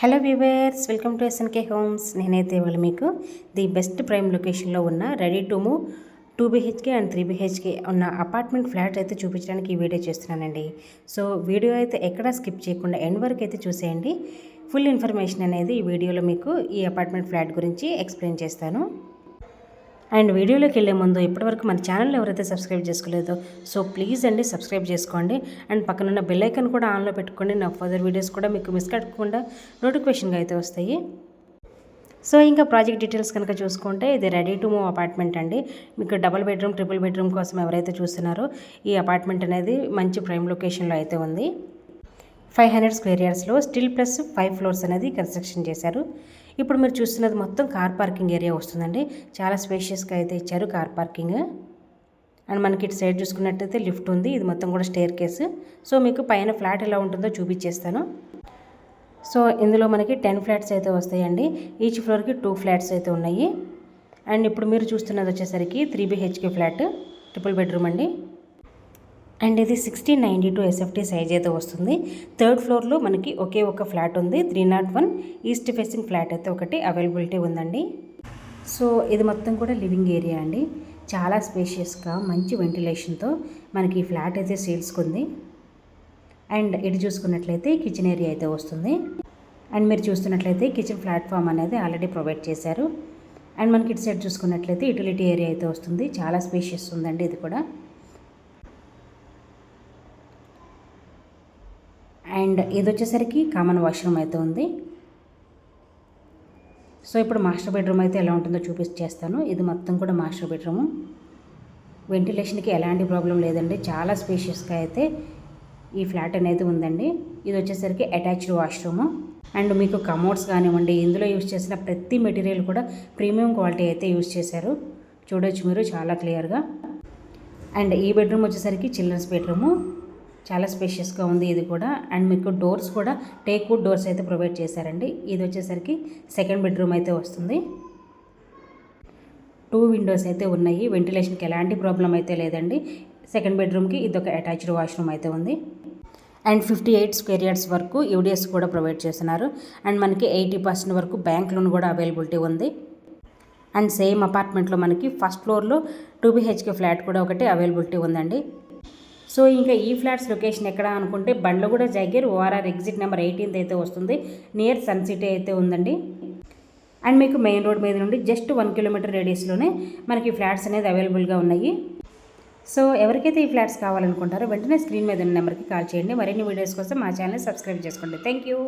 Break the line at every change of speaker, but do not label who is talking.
Hello viewers, welcome to SNK homes. నేనైతే ఇవాళ మీకు ది బెస్ట్ ప్రైమ్ లొకేషన్లో ఉన్న ready to move 2 BHK and 3 BHK ఉన్న అపార్ట్మెంట్ ఫ్లాట్ అయితే చూపించడానికి ఈ వీడియో చేస్తున్నానండి. సో వీడియో అయితే ఎక్కడా స్కిప్ చేయకుండా ఎండ్ వరకు అయితే చూసేయండి. ఫుల్ ఇన్ఫర్మేషన్ అనేది ఈ వీడియోలో మీకు ఈ అపార్ట్మెంట్ ఫ్లాట్ గురించి ఎక్స్ప్లెయిన్ చేస్తాను. అండ్ వీడియోలోకి వెళ్ళే ముందు ఇప్పటివరకు మన ఛానల్ ఎవరైతే సబ్స్క్రైబ్ చేసుకోలేదో సో ప్లీజ్ అండి సబ్స్క్రైబ్ చేసుకోండి. అండ్ పక్కనున్న బెల్ ఐకాన్ కూడా ఆన్లో పెట్టుకోండి. నా ఫర్దర్ వీడియోస్ కూడా మీకు మిస్ కాకుండా నోటిఫికేషన్గా అయితే వస్తాయి. సో ఇంకా ప్రాజెక్ట్ డీటెయిల్స్ కనుక చూసుకుంటే ఇది రెడీ టు మూవ్ అపార్ట్మెంట్ అండి. మీకు డబుల్ బెడ్రూమ్, ట్రిపుల్ బెడ్రూమ్ కోసం ఎవరైతే చూస్తున్నారో ఈ అపార్ట్మెంట్ అనేది మంచి ప్రైమ్ లొకేషన్లో అయితే ఉంది. 500 స్క్వేర్ యార్డ్స్లో స్టిల్ ప్లస్ 5 ఫ్లోర్స్ అనేది కన్స్ట్రక్షన్ చేశారు. ఇప్పుడు మీరు చూస్తున్నది మొత్తం కార్ పార్కింగ్ ఏరియా వస్తుందండి. చాలా స్పేషియస్గా అయితే ఇచ్చారు కార్ పార్కింగ్. అండ్ మనకి ఇటు సైడ్ చూసుకున్నట్టయితే లిఫ్ట్ ఉంది. ఇది మొత్తం కూడా స్టేర్ కేసు. సో మీకు పైన ఫ్లాట్ ఎలా ఉంటుందో చూపించేస్తాను. సో ఇందులో మనకి 10 ఫ్లాట్స్ అయితే వస్తాయండి. ఈచ్ ఫ్లోర్కి 2 ఫ్లాట్స్ అయితే ఉన్నాయి. అండ్ ఇప్పుడు మీరు చూస్తున్నది వచ్చేసరికి 3 BHK ఫ్లాట్, ట్రిపుల్ బెడ్రూమ్ అండి. అండ్ ఇది 1692 SFT సైజ్ అయితే వస్తుంది. 3rd ఫ్లోర్లో మనకి ఒకే ఒక ఫ్లాట్ ఉంది. 301 ఈస్ట్ ఫేసింగ్ ఫ్లాట్ అయితే ఒకటి అవైలబిలిటీ ఉందండి. సో ఇది మొత్తం కూడా లివింగ్ ఏరియా అండి. చాలా స్పేషియస్గా మంచి వెంటిలేషన్తో మనకి ఈ ఫ్లాట్ అయితే సేల్స్కి ఉంది. అండ్ ఇటు చూసుకున్నట్లయితే కిచెన్ ఏరియా అయితే వస్తుంది. అండ్ మీరు చూస్తున్నట్లయితే కిచెన్ ప్లాట్ఫామ్ అనేది ఆల్రెడీ ప్రొవైడ్ చేశారు. అండ్ మనకి ఇటు సైడ్ చూసుకున్నట్లయితే యూటిలిటీ ఏరియా అయితే వస్తుంది. చాలా స్పేషియస్ ఉందండి ఇది కూడా. అండ్ ఇది వచ్చేసరికి కామన్ వాష్రూమ్ అయితే ఉంది. సో ఇప్పుడు మాస్టర్ బెడ్రూమ్ అయితే ఎలా ఉంటుందో చూపించేస్తాను. ఇది మొత్తం కూడా మాస్టర్ బెడ్రూము. వెంటిలేషన్కి ఎలాంటి ప్రాబ్లం లేదండి. చాలా స్పేషియస్గా అయితే ఈ ఫ్లాట్ అనేది ఉందండి. ఇది వచ్చేసరికి అటాచ్డ్ వాష్రూము. అండ్ మీకు కమోడ్స్ కానివ్వండి, ఇందులో యూజ్ చేసిన ప్రతి మెటీరియల్ కూడా ప్రీమియం క్వాలిటీ అయితే యూజ్ చేశారు. చూడొచ్చు మీరు చాలా క్లియర్గా. అండ్ ఈ బెడ్రూమ్ వచ్చేసరికి చిల్డ్రన్స్ బెడ్రూము. చాలా స్పేషియస్గా ఉంది ఇది కూడా. అండ్ మీకు డోర్స్ కూడా టేక్ వుడ్ డోర్స్ అయితే ప్రొవైడ్ చేశారండి. ఇది వచ్చేసరికి 2nd బెడ్రూమ్ అయితే వస్తుంది. 2 విండోస్ అయితే ఉన్నాయి. వెంటిలేషన్కి ఎలాంటి ప్రాబ్లం అయితే లేదండి. 2nd బెడ్రూమ్కి ఇదొక అటాచ్డ్ వాష్రూమ్ అయితే ఉంది. అండ్ 58 స్క్వేర్ యార్డ్స్ వరకు యూడిఎస్ కూడా ప్రొవైడ్ చేస్తున్నారు. అండ్ మనకి 80% వరకు బ్యాంక్ లోన్ కూడా అవైలబిలిటీ ఉంది. అండ్ సేమ్ అపార్ట్మెంట్లో మనకి ఫస్ట్ ఫ్లోర్లో 2 BHK ఫ్లాట్ కూడా ఒకటి అవైలబిలిటీ ఉందండి. సో ఇంకా ఈ ఫ్లాట్స్ లొకేషన్ ఎక్కడ అనుకుంటే బండ్లగూడ జైగీర్ ORR ఎగ్జిట్ నెంబర్ 18 అయితే వస్తుంది. నియర్ సన్ సిటీ అయితే ఉందండి. అండ్ మీకు మెయిన్ రోడ్ మీద నుండి జస్ట్ 1 కిలోమీటర్ రేడియస్లోనే మనకి ఫ్లాట్స్ అనేది అవైలబుల్గా ఉన్నాయి. సో ఎవరికైతే ఈ ఫ్లాట్స్ కావాలనుకుంటారో వెంటనే స్క్రీన్ మీద ఉన్న నెంబర్కి కాల్ చేయండి. మరిన్ని వీడియోస్ కోసం మా ఛానల్ సబ్స్క్రైబ్ చేసుకోండి. Thank you.